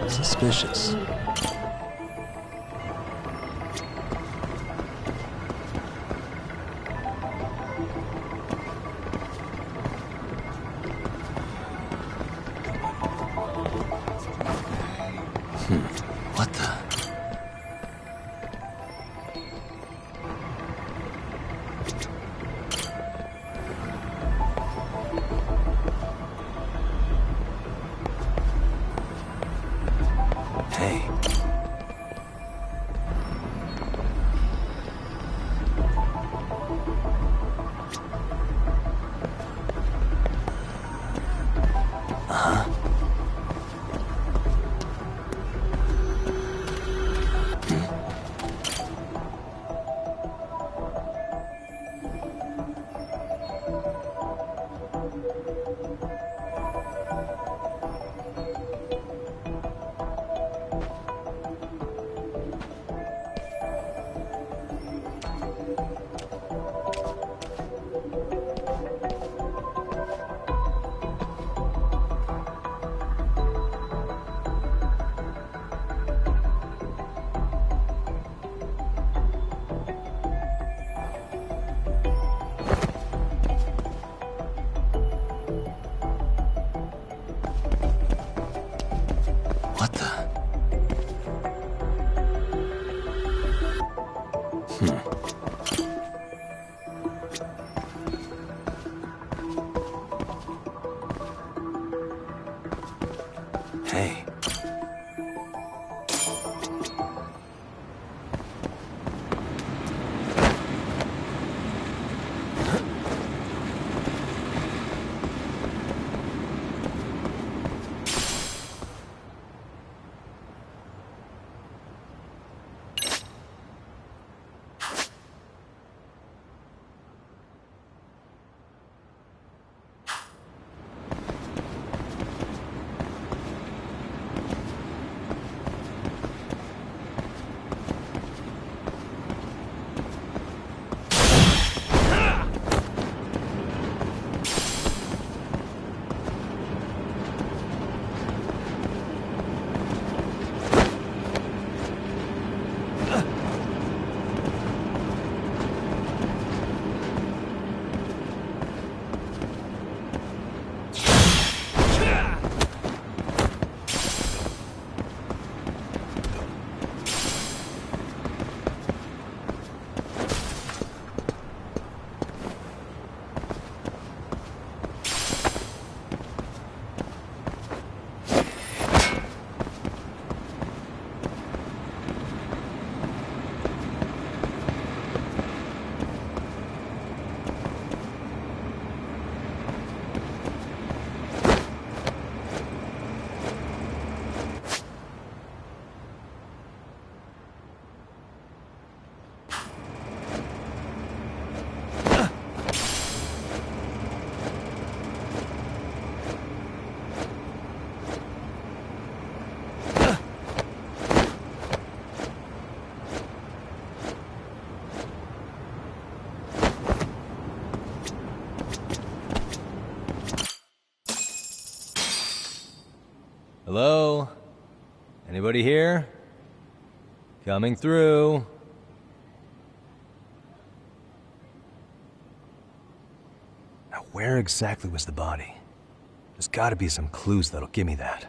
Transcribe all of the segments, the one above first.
Suspicious. What the? Hey. What the? Hey. Hello? Anybody here? Coming through. Now, where exactly was the body? There's gotta be some clues that'll give me that.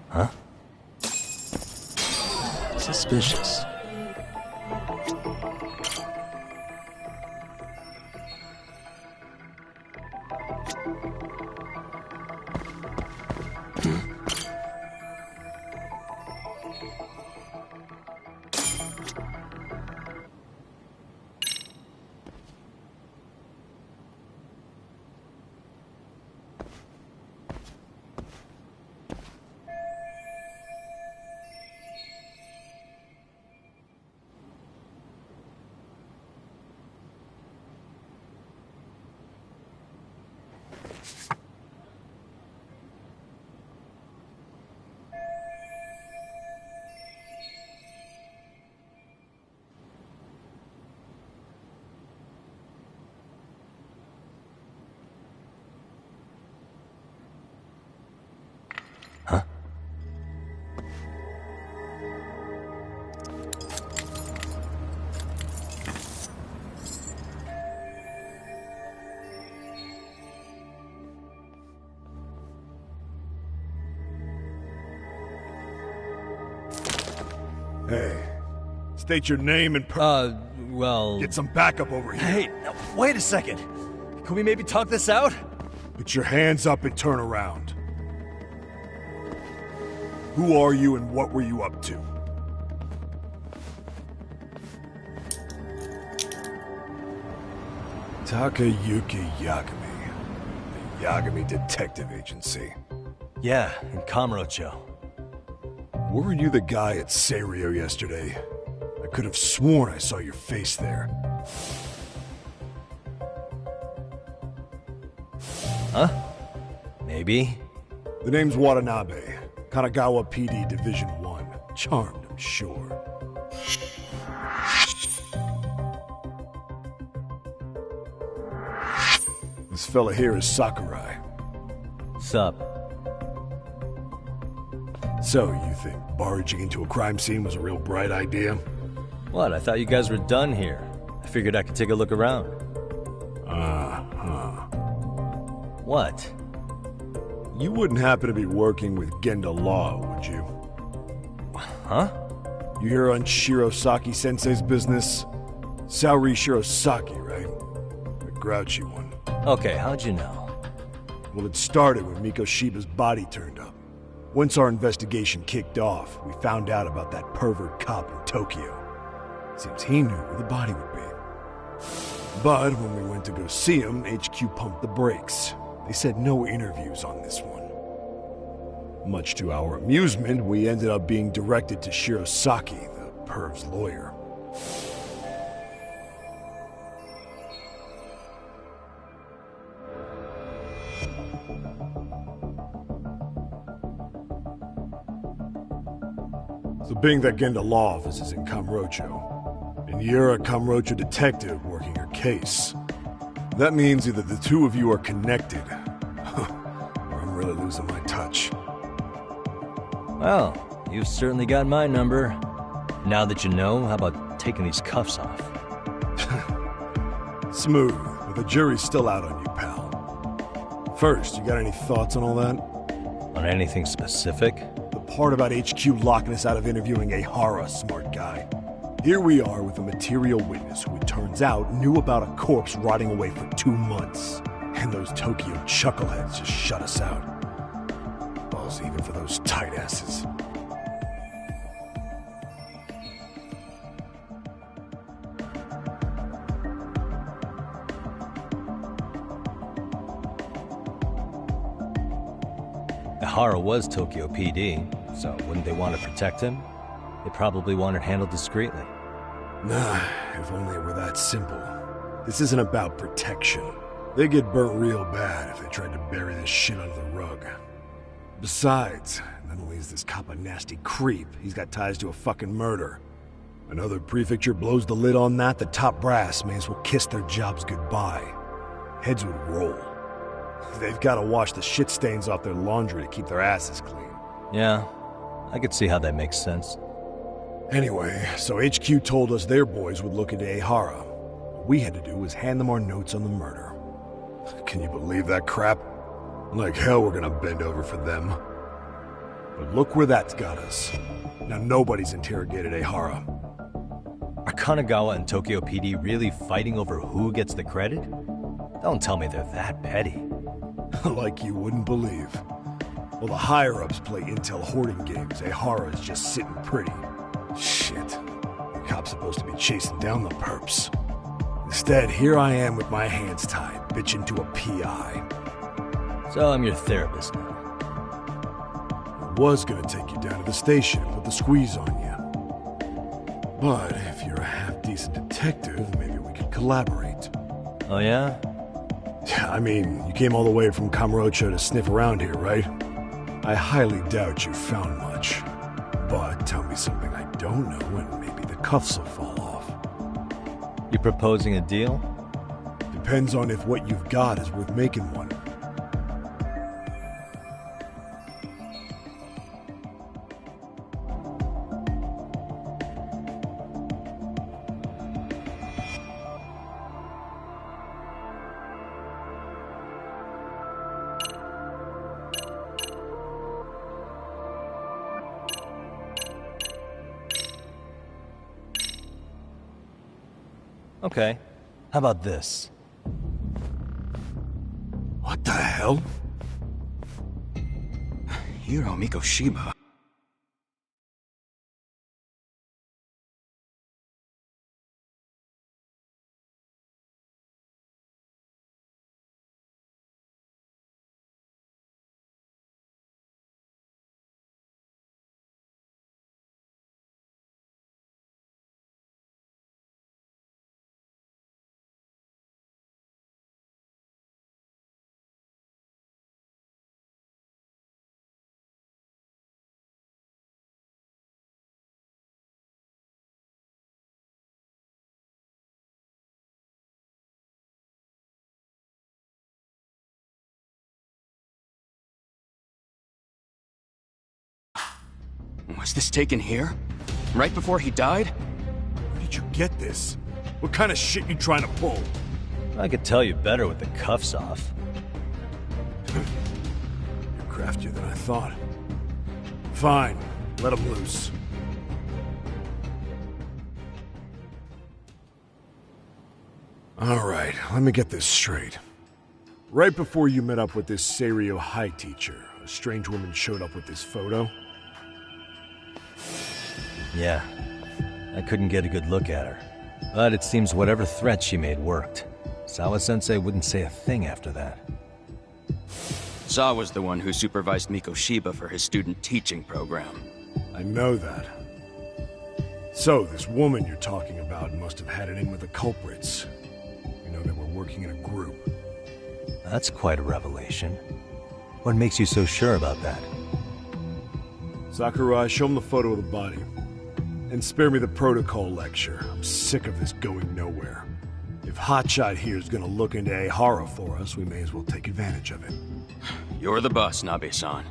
Huh? Suspicious. State your name and well... Get some backup over here. Hey, now, wait a second. Can we maybe talk this out? Put your hands up and turn around. Who are you and what were you up to? Takayuki Yagami. The Yagami Detective Agency. Yeah, in Kamurocho. Weren't you the guy at Serio yesterday? I could have sworn I saw your face there. Huh? Maybe. The name's Watanabe. Kanagawa PD Division 1. Charmed, I'm sure. This fella here is Sakurai. Sup? So, you think barging into a crime scene was a real bright idea? What, I thought you guys were done here. I figured I could take a look around. Uh-huh. What? You wouldn't happen to be working with Genda Law, would you? Huh? You hear on Shirosaki-sensei's business? Saori Shirosaki, right? The grouchy one. Okay, how'd you know? Well, it started when Mikoshiba's body turned up. Once our investigation kicked off, we found out about that pervert cop in Tokyo. Seems he knew where the body would be. But when we went to go see him, HQ pumped the brakes. They said no interviews on this one. Much to our amusement, we ended up being directed to Shirosaki, the perv's lawyer. So being that Genda Law office is in Kamurocho, and you're a Kamurocho detective working your case, that means either the two of you are connected, or I'm really losing my touch. Well, you've certainly got my number. Now that you know, how about taking these cuffs off? Smooth, but the jury's still out on you, pal. First, you got any thoughts on all that? On anything specific? The part about HQ locking us out of interviewing Ehara, smart guy. Here we are with a material witness who it turns out knew about a corpse rotting away for 2 months. And those Tokyo chuckleheads just shut us out. Balls even for those tight asses. Ehara was Tokyo PD, so wouldn't they want to protect him? They probably want it handled discreetly. Nah, if only it were that simple. This isn't about protection. They get burnt real bad if they tried to bury this shit under the rug. Besides, not only is this cop a nasty creep, he's got ties to a fucking murder. Another prefecture blows the lid on that, the top brass may as well kiss their jobs goodbye. Heads would roll. They've got to wash the shit stains off their laundry to keep their asses clean. Yeah, I could see how that makes sense. Anyway, so HQ told us their boys would look into Ehara. What we had to do was hand them our notes on the murder. Can you believe that crap? Like hell we're gonna bend over for them. But look where that's got us. Now nobody's interrogated Ehara. Are Kanagawa and Tokyo PD really fighting over who gets the credit? Don't tell me they're that petty. Like you wouldn't believe. Well, the higher-ups play intel hoarding games. Ehara is just sitting pretty. Shit. The cop's supposed to be chasing down the perps. Instead, here I am with my hands tied, bitching to a PI. So I'm your therapist now. I was gonna take you down to the station and put the squeeze on you. But if you're a half-decent detective, maybe we could collaborate. Oh yeah? I mean, you came all the way from Kamurocho to sniff around here, right? I highly doubt you found much. But tell me something I don't know and maybe the cuffs will fall off. You proposing a deal? Depends on if what you've got is worth making one. Okay. How about this? What the hell? Hiro Mikoshiba. Was this taken here? Right before he died? Where did you get this? What kind of shit you trying to pull? I could tell you better with the cuffs off. You're craftier than I thought. Fine, let him loose. Alright, let me get this straight. Right before you met up with this Seiryo High teacher, a strange woman showed up with this photo. Yeah. I couldn't get a good look at her. But it seems whatever threat she made worked. Sawa-sensei wouldn't say a thing after that. Sawa's the one who supervised Mikoshiba for his student teaching program. I know that. So, this woman you're talking about must have had it in with the culprits. You know, they were working in a group. That's quite a revelation. What makes you so sure about that? Sakurai, show him the photo of the body. And spare me the protocol lecture. I'm sick of this going nowhere. If Hotshot here is gonna look into Ehara for us, we may as well take advantage of it. You're the boss, Nabe-san.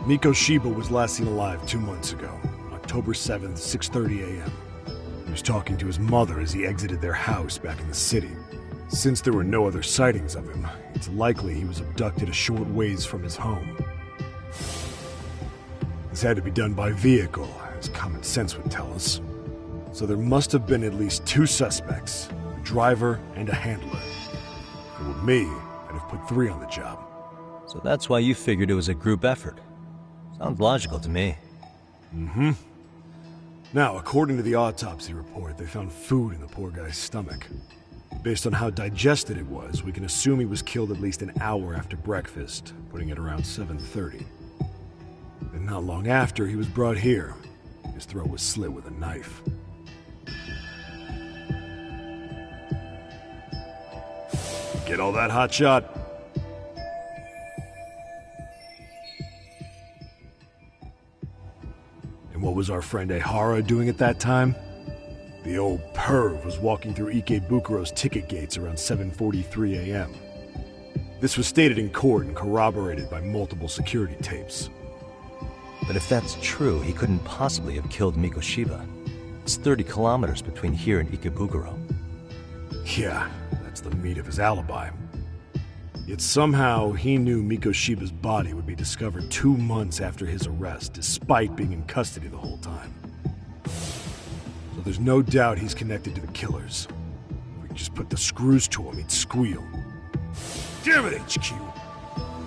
Mikoshiba was last seen alive 2 months ago, October 7th, 6:30 a.m. He was talking to his mother as he exited their house back in the city. Since there were no other sightings of him, it's likely he was abducted a short ways from his home. This had to be done by vehicle, as common sense would tell us. So there must have been at least 2 suspects, a driver and a handler. If it were me, I'd have put 3 on the job. So that's why you figured it was a group effort. Sounds logical to me. Mm-hmm. Now, according to the autopsy report, they found food in the poor guy's stomach. Based on how digested it was, we can assume he was killed at least an hour after breakfast, putting it around 7:30. And not long after, he was brought here. His throat was slit with a knife. Get all that, Hotshot? And what was our friend Ehara doing at that time? The old perv was walking through Ikebukuro's ticket gates around 7:43 a.m. This was stated in court and corroborated by multiple security tapes. But if that's true, he couldn't possibly have killed Mikoshiba. It's 30 kilometers between here and Ikebukuro. Yeah, that's the meat of his alibi. Yet somehow he knew Mikoshiba's body would be discovered 2 months after his arrest, despite being in custody the whole time. So there's no doubt he's connected to the killers. If we could just put the screws to him, he'd squeal. Damn it, HQ!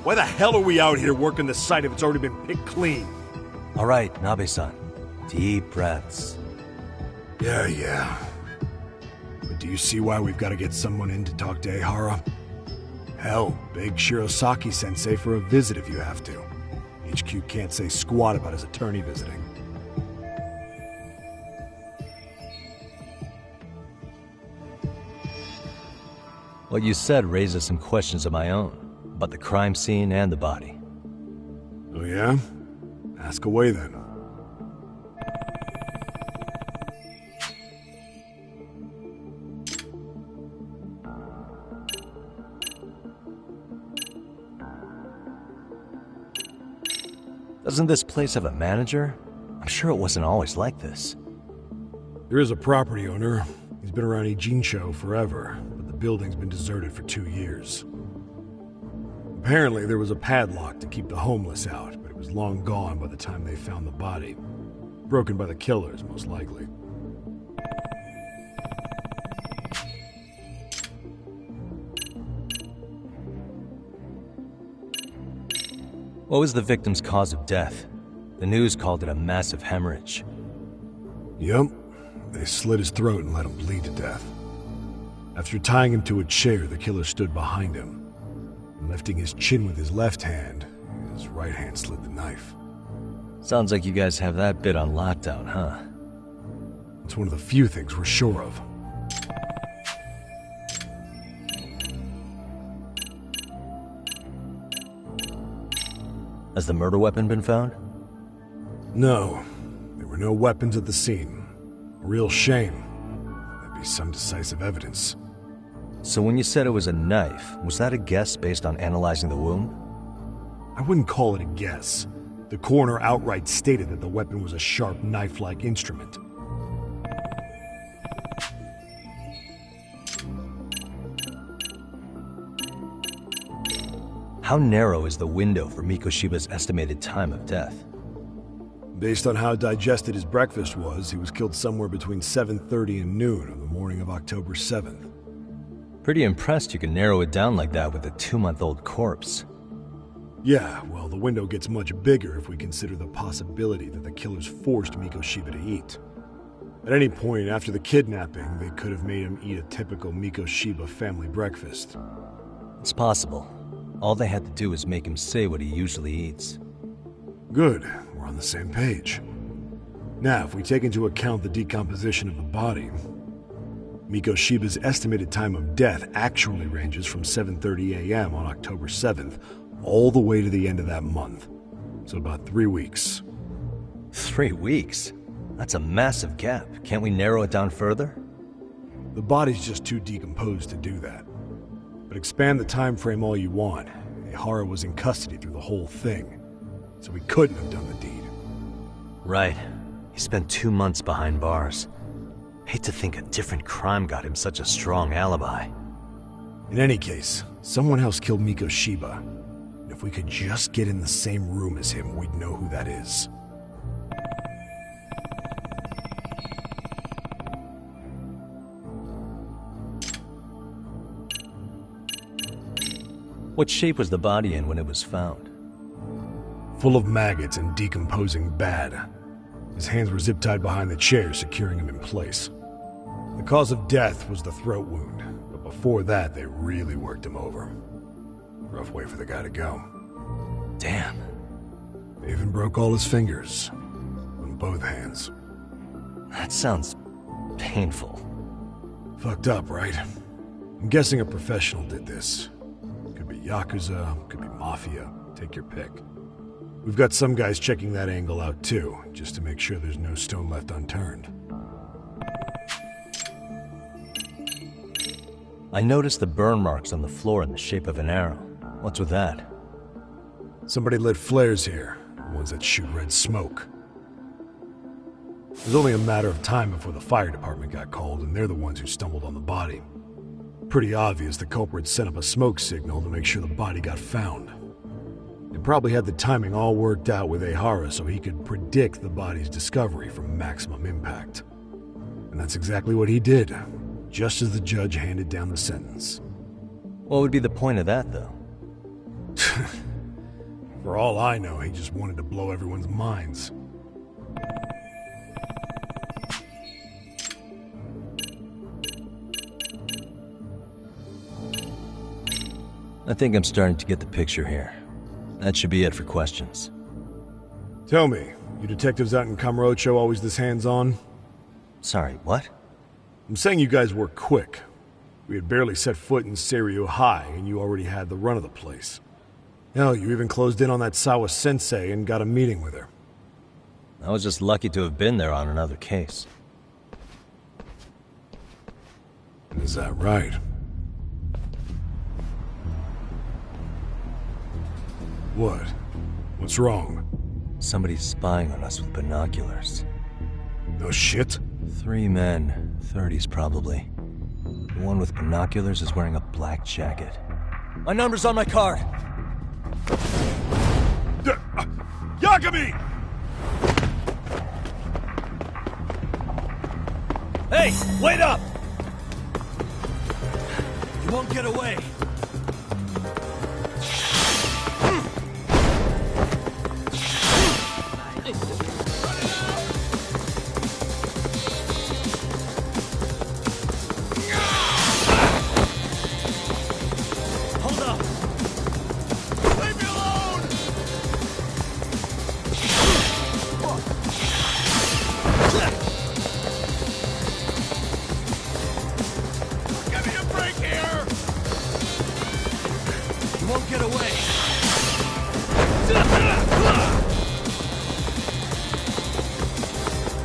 Why the hell are we out here working the site if it's already been picked clean? All right, Nabe-san. Deep breaths. Yeah. But do you see why we've got to get someone in to talk to Ehara? Hell, beg Shirosaki-sensei for a visit if you have to. HQ can't say squat about his attorney visiting. What you said raises some questions of my own, about the crime scene and the body. Oh yeah? Ask away then. Doesn't this place have a manager? I'm sure it wasn't always like this. There is a property owner. He's been around Ijincho forever, but the building's been deserted for 2 years. Apparently, there was a padlock to keep the homeless out, but it was long gone by the time they found the body. Broken by the killers, most likely. What was the victim's cause of death? The news called it a massive hemorrhage. Yup. They slit his throat and let him bleed to death. After tying him to a chair, the killer stood behind him. And lifting his chin with his left hand, his right hand slid the knife. Sounds like you guys have that bit on lockdown, huh? It's one of the few things we're sure of. Has the murder weapon been found? No, there were no weapons at the scene. A real shame. That'd be some decisive evidence. So when you said it was a knife, was that a guess based on analyzing the wound? I wouldn't call it a guess. The coroner outright stated that the weapon was a sharp knife-like instrument. How narrow is the window for Mikoshiba's estimated time of death? Based on how digested his breakfast was, he was killed somewhere between 7:30 and noon on the morning of October 7th. Pretty impressed you can narrow it down like that with a 2-month-old corpse. Yeah, well, the window gets much bigger if we consider the possibility that the killers forced Mikoshiba to eat. At any point after the kidnapping, they could have made him eat a typical Mikoshiba family breakfast. It's possible. All they had to do was make him say what he usually eats. Good, we're on the same page. Now, if we take into account the decomposition of the body, Mikoshiba's estimated time of death actually ranges from 7:30 a.m. on October 7th all the way to the end of that month. So about 3 weeks. 3 weeks? That's a massive gap. Can't we narrow it down further? The body's just too decomposed to do that. But expand the time frame all you want. Ihara was in custody through the whole thing, so he couldn't have done the deed. Right. He spent 2 months behind bars. Hate to think a different crime got him such a strong alibi. In any case, someone else killed Mikoshiba. And if we could just get in the same room as him, we'd know who that is. What shape was the body in when it was found? Full of maggots and decomposing bad. His hands were zip-tied behind the chair, securing him in place. The cause of death was the throat wound, but before that, they really worked him over. Rough way for the guy to go. Damn. They even broke all his fingers. On both hands. That sounds painful. Fucked up, right? I'm guessing a professional did this. Could be Yakuza, could be Mafia. Take your pick. We've got some guys checking that angle out too, just to make sure there's no stone left unturned. I noticed the burn marks on the floor in the shape of an arrow. What's with that? Somebody lit flares here, the ones that shoot red smoke. It was only a matter of time before the fire department got called, and they're the ones who stumbled on the body. Pretty obvious the culprit set up a smoke signal to make sure the body got found. They probably had the timing all worked out with Ihara so he could predict the body's discovery from maximum impact. And that's exactly what he did, just as the judge handed down the sentence. What would be the point of that, though? For all I know, he just wanted to blow everyone's minds. I think I'm starting to get the picture here. That should be it for questions. Tell me, you detectives out in Kamurocho always this hands-on? Sorry, what? I'm saying you guys work quick. We had barely set foot in Seiryu High, and you already had the run of the place. Hell, you even closed in on that Sawa-sensei and got a meeting with her. I was just lucky to have been there on another case. Is that right? What? What's wrong? Somebody's spying on us with binoculars. No shit? 3 men, 30s probably. The one with binoculars is wearing a black jacket. My number's on my card! Yakami! Hey, wait up! You won't get away. Hold up! Leave me alone! Give me a break here! You won't get away.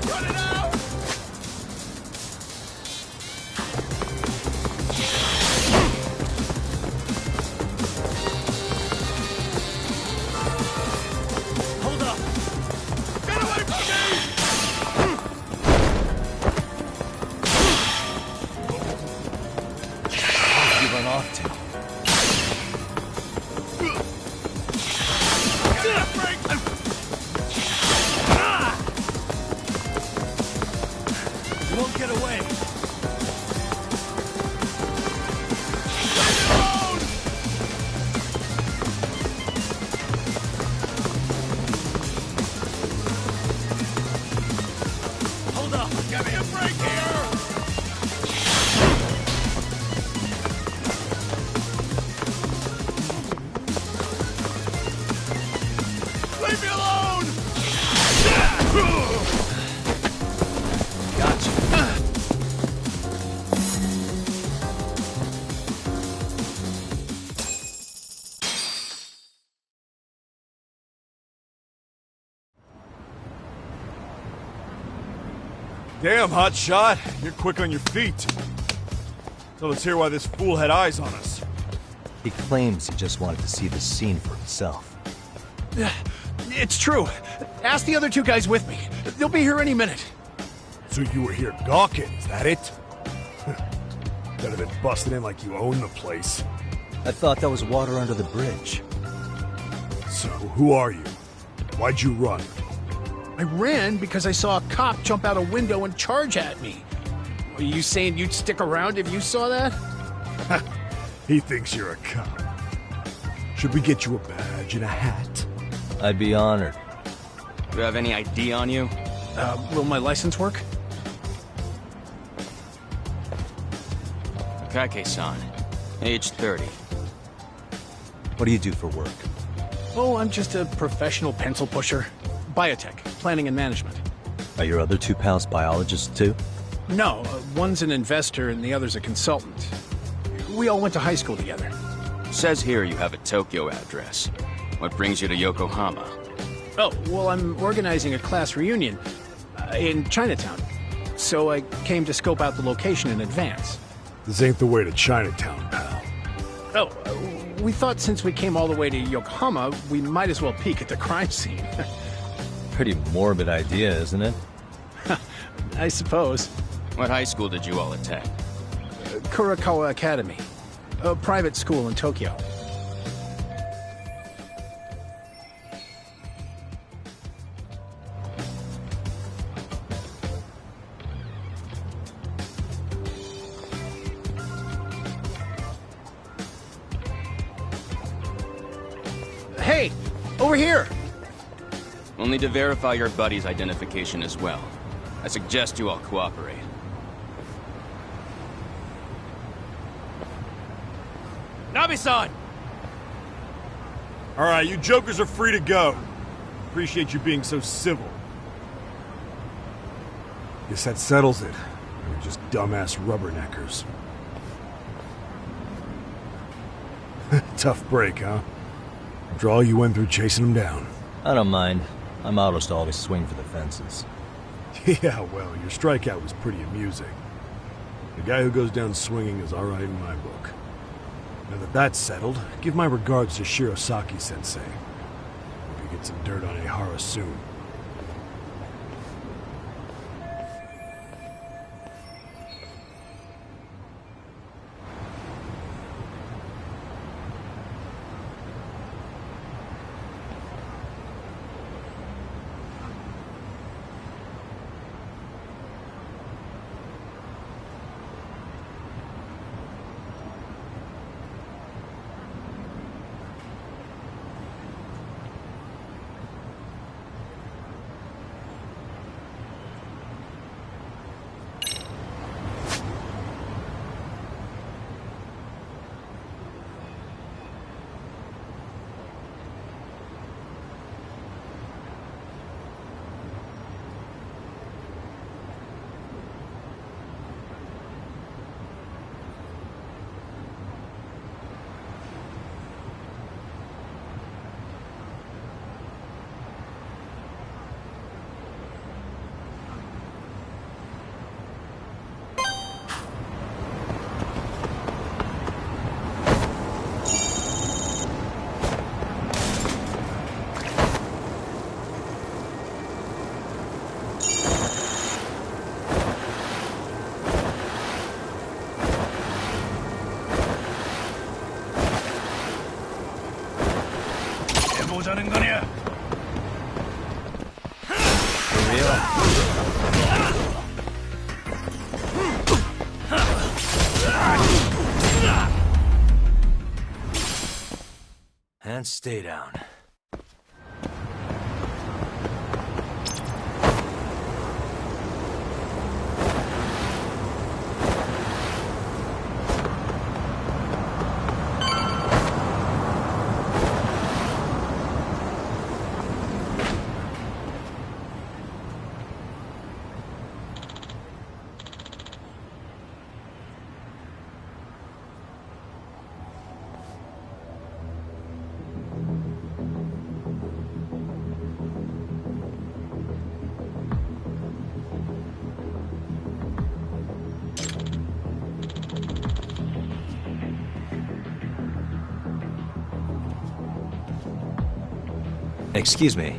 Run it out! Hold up! Get away from me! You run off to. Give me a break! You won't get away. Leave me alone! Hold up! Give me a break here! Leave me alone! Gotcha. Damn, hot shot. You're quick on your feet. So let's hear why this fool had eyes on us. He claims he just wanted to see the scene for himself. It's true. Ask the other two guys with me. They'll be here any minute. So you were here gawking, is that it? Better than busting in like you own the place. I thought that was water under the bridge. So, who are you? Why'd you run? I ran because I saw a cop jump out a window and charge at me. Are you saying you'd stick around if you saw that? He thinks you're a cop. Should we get you a badge and a hat? I'd be honored. Do you have any ID on you? Will my license work? Kake-san, age 30. What do you do for work? Oh, I'm just a professional pencil pusher. Biotech, planning and management. Are your other two pals biologists too? No, one's an investor and the other's a consultant. We all went to high school together. Says here you have a Tokyo address. What brings you to Yokohama? Oh, well, I'm organizing a class reunion in Chinatown. So I came to scope out the location in advance. This ain't the way to Chinatown, pal. Oh, we thought since we came all the way to Yokohama, we might as well peek at the crime scene. Pretty morbid idea, isn't it? I suppose. What high school did you all attend? Kurakawa Academy, a private school in Tokyo. Hey, over here! We'll need to verify your buddy's identification as well. I suggest you all cooperate. Nabi-san! Alright, you jokers are free to go. Appreciate you being so civil. Guess that settles it. You're just dumbass rubberneckers. Tough break, huh? After all you went through chasing them down. I don't mind. I'm autos to always swing for the fences. Yeah, well, your strikeout was pretty amusing. The guy who goes down swinging is alright in my book. Now that that's settled, give my regards to Shirosaki-sensei. Hope you get some dirt on Ehara soon. 보자는 거냐? For real? And stay down. Excuse me.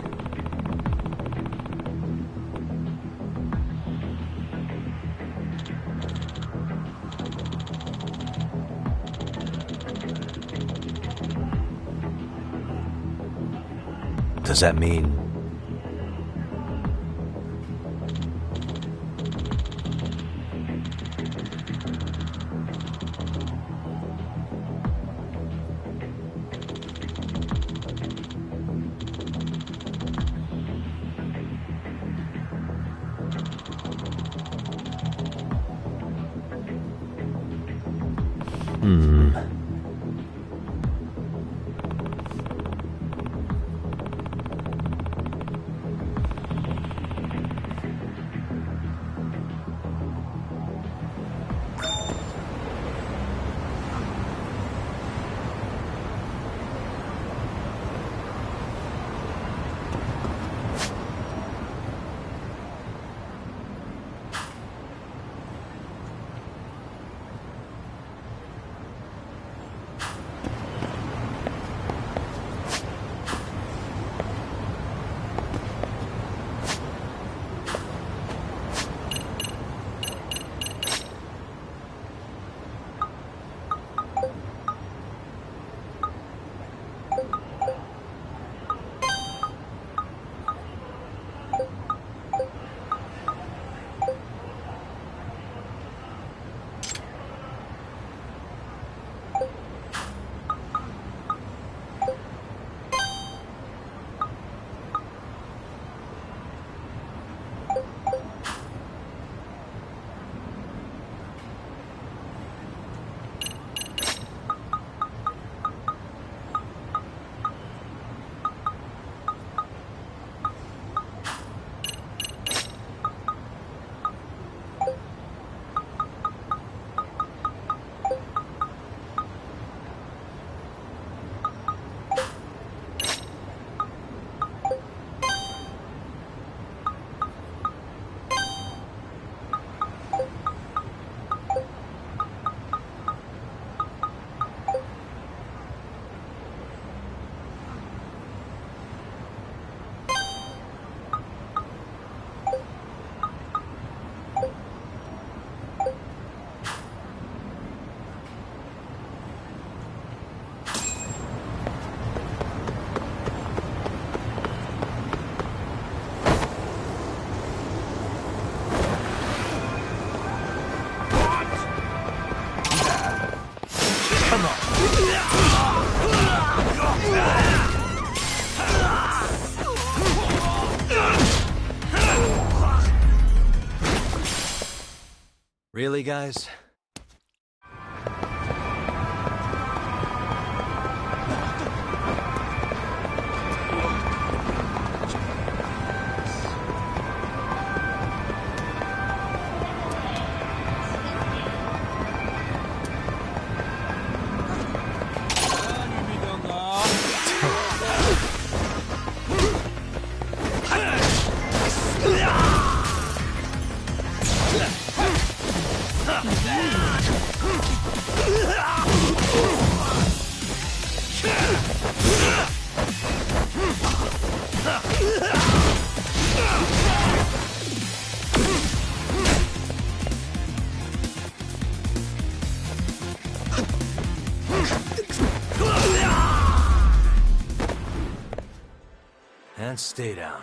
Does that mean... Really, guys? And stay down.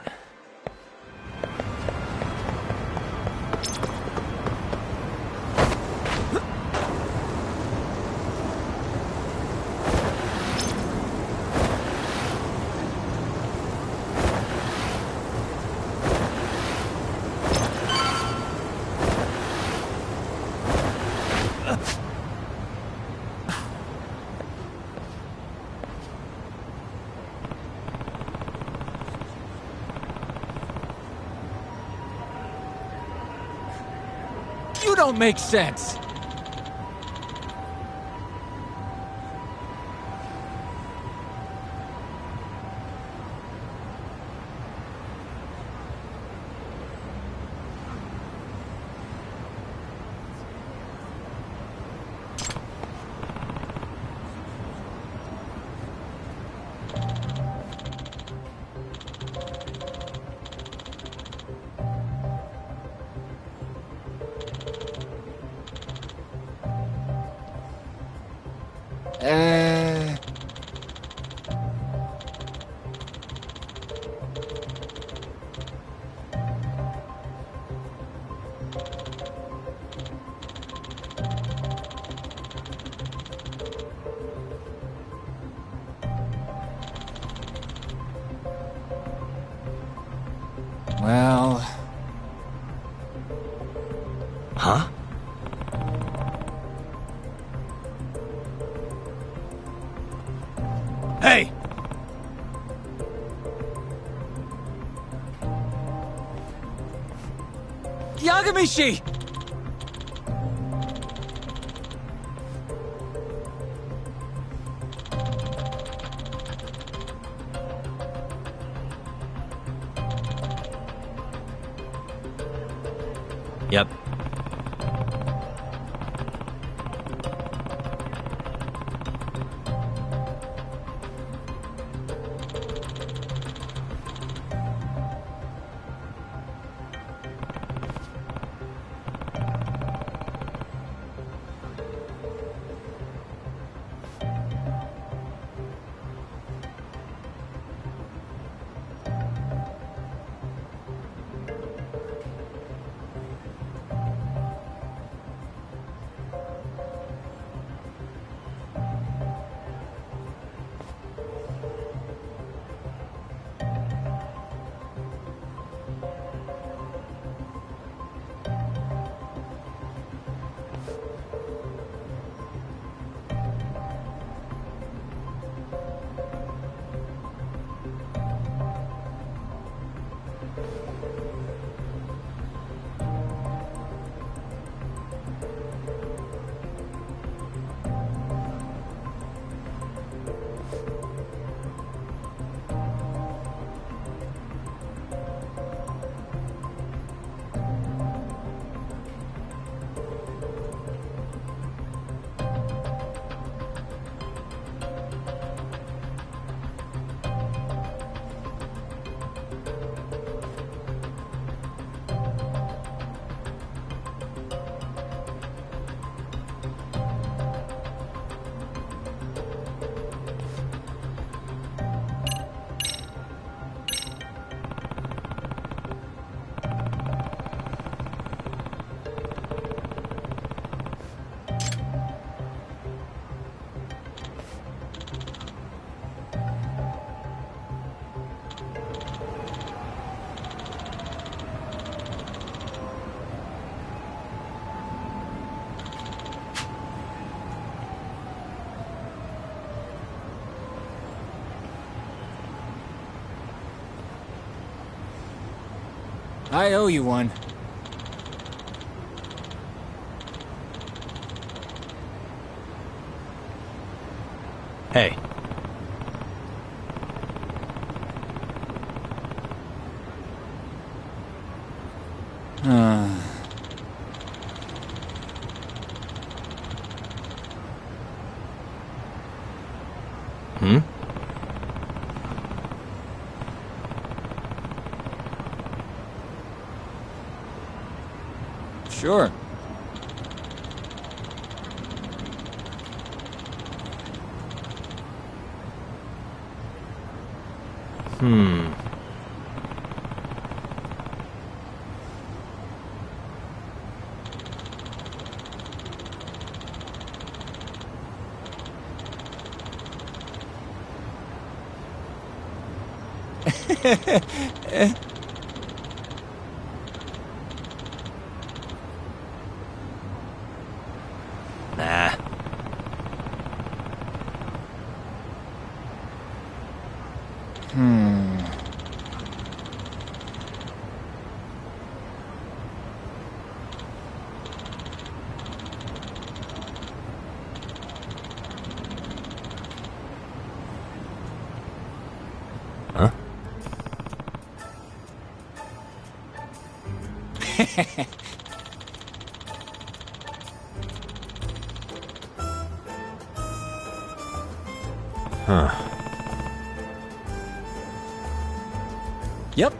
You don't make sense! Well... Huh? Hey! Yagamishi! Yep. I owe you one. Hey. Hmm? Sure. Nah. Huh? Huh. Yep.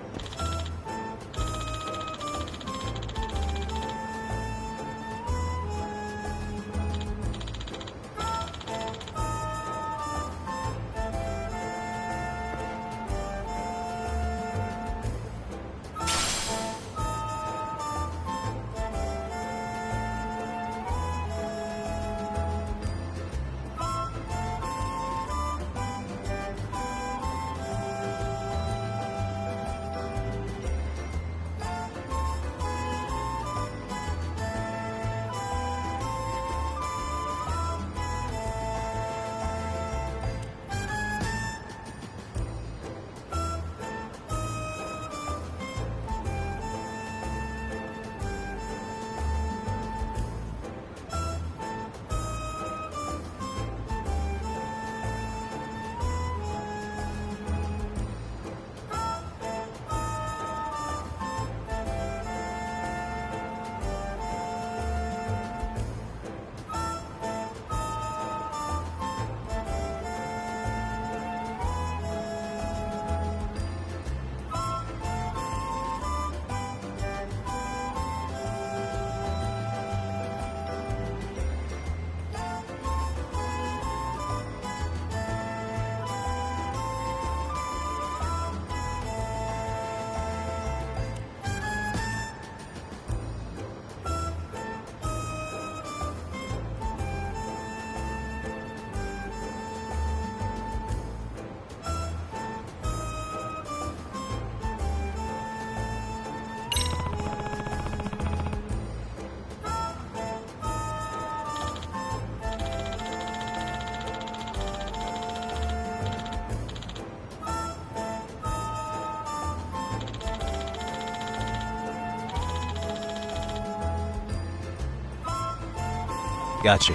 Gotcha.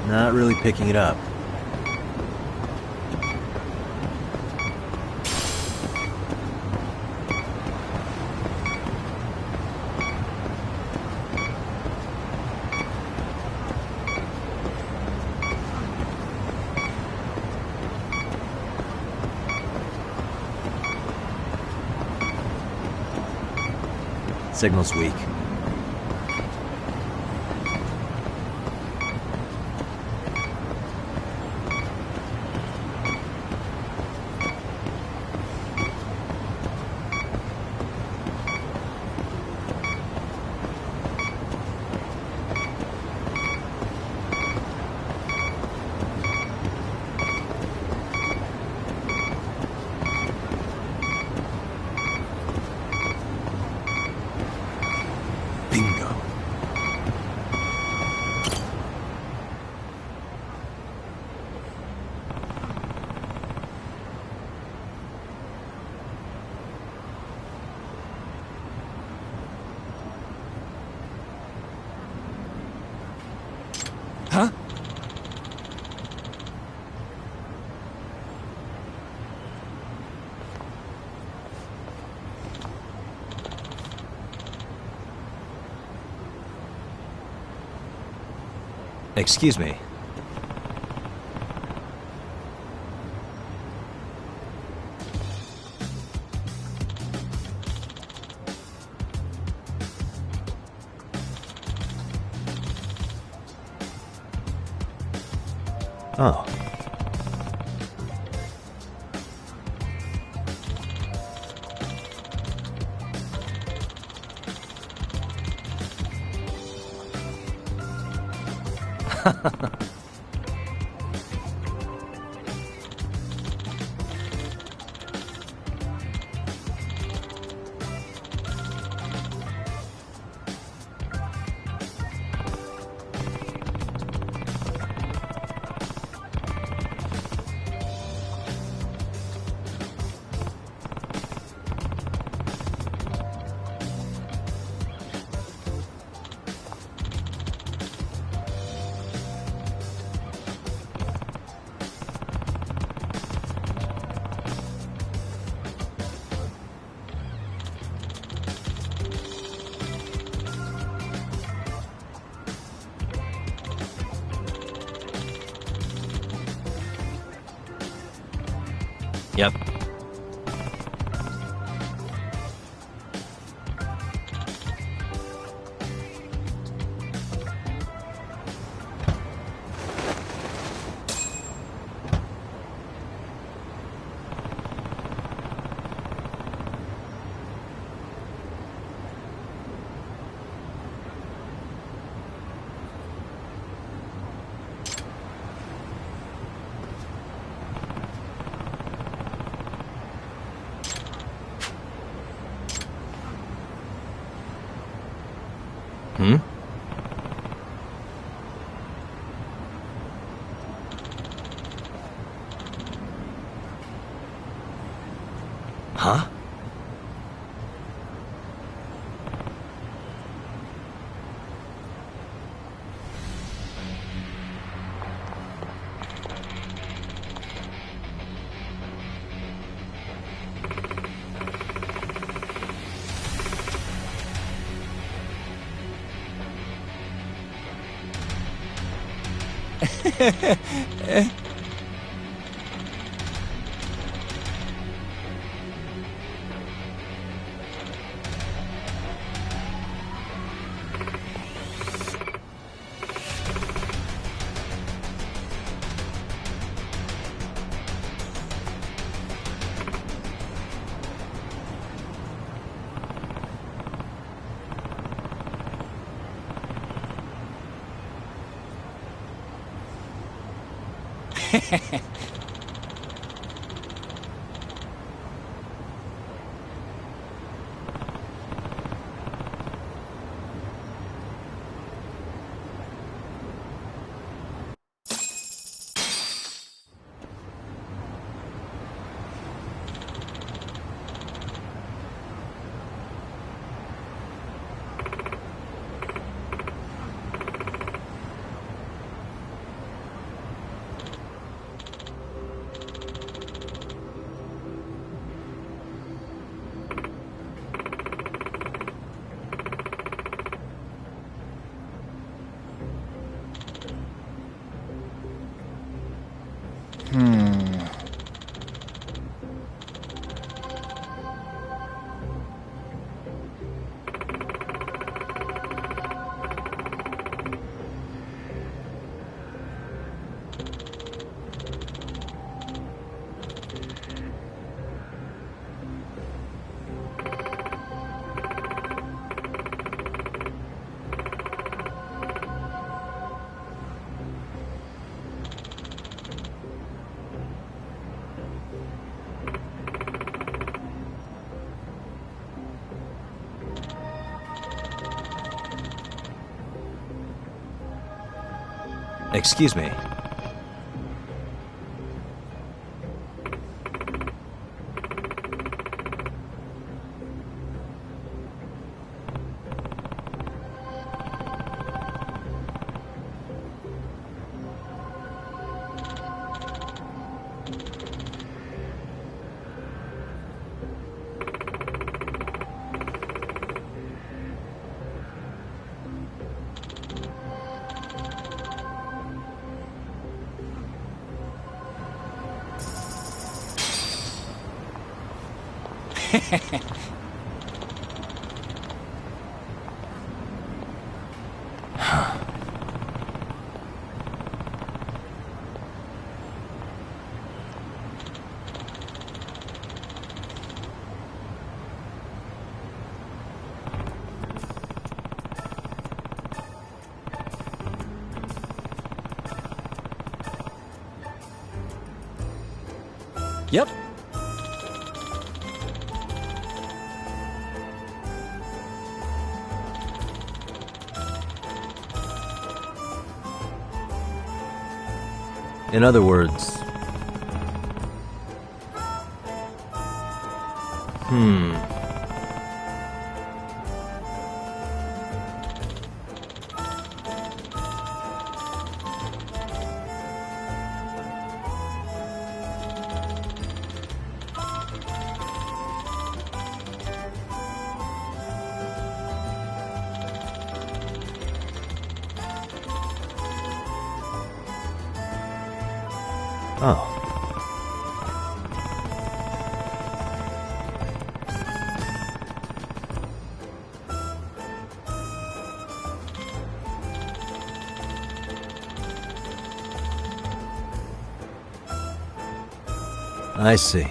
Not really picking it up. Signal's weak. Bingo. Huh? Excuse me. Oh. Yep. Hmm? Huh? Excuse me. Yep. In other words... Oh. I see.